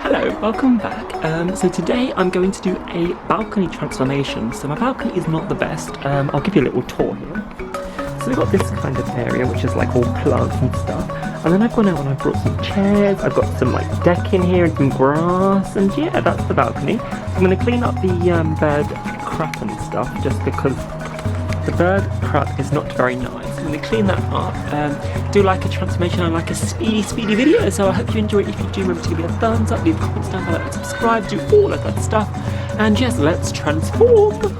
Hello, welcome back. So today I'm going to do a balcony transformation. So my balcony is not the best. I'll give you a little tour here. So we've got this kind of area which is like all plants and stuff. And then I've gone out and I've brought some chairs, I've got some like deck in here and some grass, and yeah, that's the balcony. I'm going to clean up the bird crap and stuff just because the bird crap is not very nice. I'm going to clean that up, do like a transformation and like a speedy video. So I hope you enjoy it. If you do, remember to give me a thumbs up, leave comments down below, and subscribe, do all of that stuff. And yes, let's transform!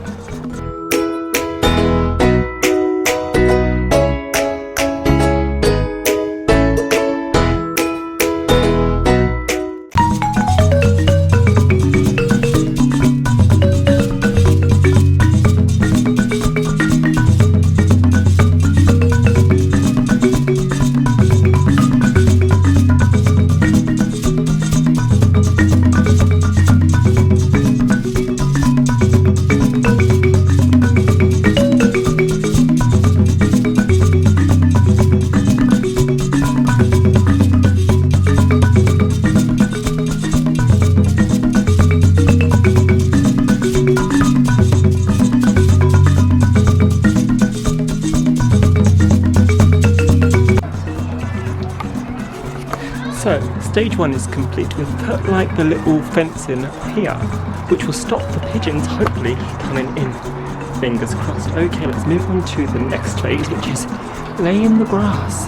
So, stage one is complete. We've put like the little fence in here, which will stop the pigeons hopefully coming in. Fingers crossed. Okay, let's move on to the next phase, which is laying the grass.